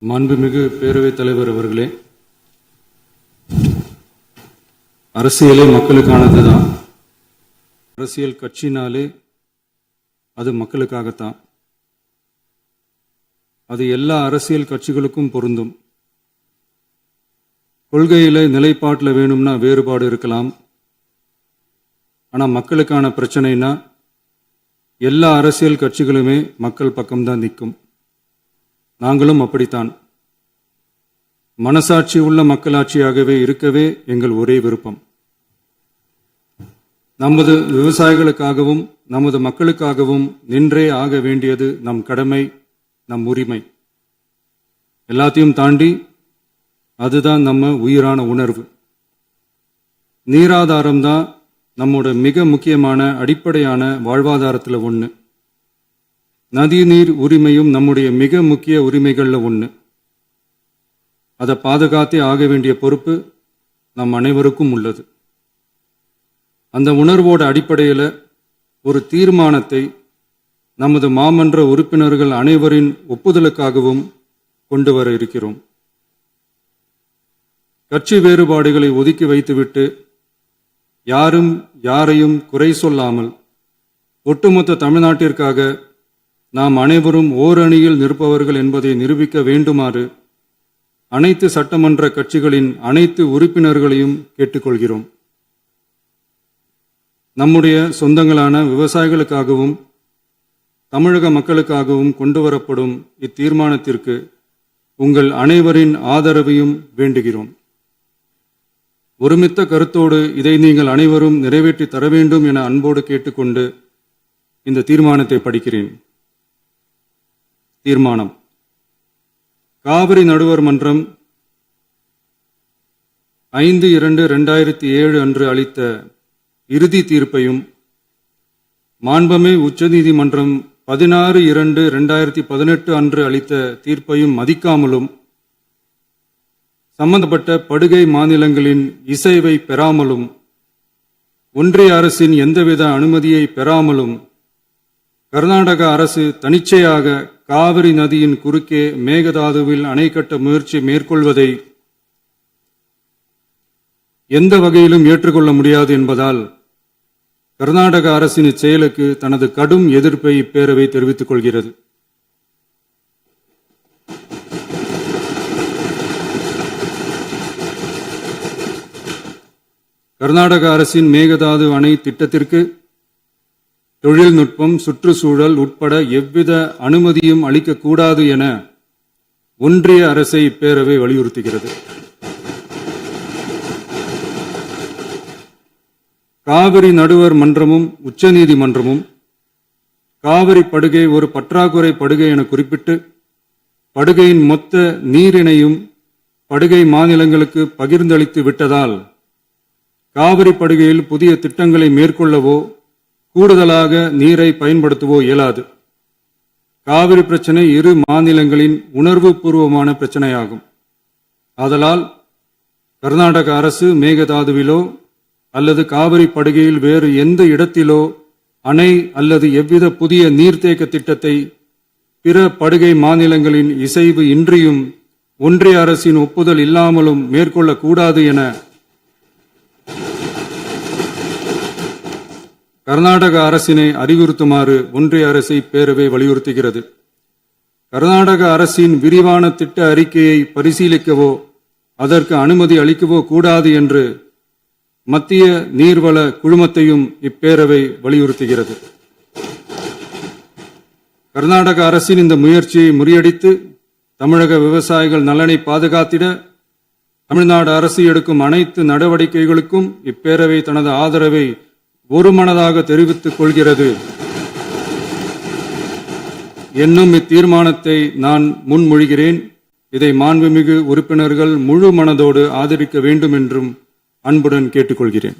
மாண்புமிகு பேரவைத் தலைவர் அவர்களே, அரசியலே மக்களுக்கானதுதான். அரசியல் கட்சினாலே அது மக்களுக்காகத்தான். அது எல்லா அரசியல் கட்சிகளுக்கும் பொருந்தும். கொள்கையில நிலைப்பாட்டில் வேணும்னா வேறுபாடு இருக்கலாம். ஆனால் மக்களுக்கான பிரச்சனைனா எல்லா அரசியல் கட்சிகளுமே மக்கள் பக்கம்தான் நிற்கும். நாங்களும் அப்படித்தான். மனசாட்சி உள்ள மக்களாட்சியாகவே இருக்கவே எங்கள் ஒரே விருப்பம். நமது விவசாயிகளுக்காகவும் நமது மக்களுக்காகவும் நின்றே ஆக வேண்டியது நம் கடமை, நம் உரிமை. எல்லாத்தையும் தாண்டி அதுதான் நம்ம உயிரான உணர்வு. நீராதாரம்தான் நம்மோட மிக முக்கியமான அடிப்படையான வாழ்வாதாரத்தில் ஒன்று. நதிநீர் உரிமையும் நம்முடைய மிக முக்கிய உரிமைகளில் ஒன்று. அதை பாதுகாத்தே ஆக வேண்டிய பொறுப்பு நம் அனைவருக்கும் உள்ளது. அந்த உணர்வோட அடிப்படையில் ஒரு தீர்மானத்தை நமது மாமன்ற உறுப்பினர்கள் அனைவரின் ஒப்புதலுக்காகவும் கொண்டு வர இருக்கிறோம். கட்சி வேறுபாடுகளை ஒதுக்கி வைத்துவிட்டு யாரும் யாரையும் குறை சொல்லாமல் ஒட்டுமொத்த தமிழ்நாட்டிற்காக நாம் அனைவரும் ஓரணியில் நிற்பவர்கள் என்பதை நிரூபிக்க வேண்டுமாறு அனைத்து சட்டமன்ற கட்சிகளின் அனைத்து உறுப்பினர்களையும் கேட்டுக்கொள்கிறோம். நம்முடைய சொந்தங்களான விவசாயிகளுக்காகவும் தமிழக மக்களுக்காகவும் கொண்டு வரப்படும் இத்தீர்மானத்திற்கு உங்கள் அனைவரின் ஆதரவையும் வேண்டுகிறோம். ஒருமித்த கருத்தோடு இதை நீங்கள் அனைவரும் நிறைவேற்றி தர வேண்டும் என அன்போடு கேட்டுக்கொண்டு இந்த தீர்மானத்தை படிக்கிறேன். தீர்மானம்: காவிரி நடுவர் மன்றம் 5/2/2007 அன்று அளித்த இறுதி தீர்ப்பையும் மாண்புமிகு உச்சநீதிமன்றம் 16/2/2018 அன்று அளித்த தீர்ப்பையும் மதிக்காமலும் சம்பந்தப்பட்ட படுகை மாநிலங்களின் இசைவை பெறாமலும் ஒன்றிய அரசின் எந்தவித அனுமதியை பெறாமலும் கர்நாடக அரசு தனிச்சையாக காவிரி நதியின் குறுக்கே மேகதாதுவில் அணை கட்ட முயற்சி மேற்கொள்வதை எந்த வகையிலும் ஏற்றுக்கொள்ள முடியாது என்பதால் கர்நாடக அரசின் இச்செயலுக்கு தனது கடும் எதிர்ப்பை இப்பேரவை தெரிவித்துக் கொள்கிறது. கர்நாடக அரசின் மேகதாது அணை திட்டத்திற்கு தொழில்நுட்பம், சுற்றுச்சூழல் உட்பட எவ்வித அனுமதியும் அளிக்கக்கூடாது என ஒன்றிய அரசை இப்பேரவை வலியுறுத்துகிறது. காவிரி நடுவர் மன்றமும் உச்சநீதிமன்றமும் காவிரி படுகை ஒரு பற்றாக்குறை படுகை என குறிப்பிட்டு படுகையின் மொத்த நீரினையும் படுகை மாநிலங்களுக்கு பகிர்ந்தளித்து விட்டதால் காவிரி படுகையில் புதிய திட்டங்களை மேற்கொள்ளவோ கூடுதலாக நீரை பயன்படுத்தவோ இயலாது. காவிரி பிரச்சனை இரு மாநிலங்களின் உணர்வு பூர்வமான பிரச்சனையாகும். ஆதலால் கர்நாடக அரசு மேகதாதுவிலோ அல்லது காவிரி படுகையில் வேறு எந்த இடத்திலோ அணை அல்லது எவ்வித புதிய நீர்த்தேக்க திட்டத்தை பிற படுகை மாநிலங்களின் இசைவு இன்றியும் ஒன்றிய அரசின் ஒப்புதல் இல்லாமலும் மேற்கொள்ளக்கூடாது என கர்நாடக அரசினை அறிவுறுத்துமாறு ஒன்றிய அரசை பேரவை வலியுறுத்துகிறது. கர்நாடக அரசின் விரிவான திட்ட அறிக்கையை பரிசீலிக்கவோ அதற்கு அனுமதி அளிக்கவோ கூடாது என்று மத்திய நீர்வள குழுமத்தையும் இப்பேரவை வலியுறுத்துகிறது. கர்நாடக அரசின் இந்த முயற்சியை முறியடித்து தமிழக விவசாயிகள் நலனை பாதுகாத்திட தமிழ்நாடு அரசு எடுக்கும் அனைத்து நடவடிக்கைகளுக்கும் இப்பேரவை தனது ஆதரவை ஒருமனதாக தெரிவித்துக் கொள்கிறது என்னும் இத்தீர்மானத்தை நான் முன்மொழிகிறேன். இதை மாண்புமிகு உறுப்பினர்கள் முழு மனதோடு ஆதரிக்க வேண்டும் என்றும் அன்புடன் கேட்டுக்கொள்கிறேன்.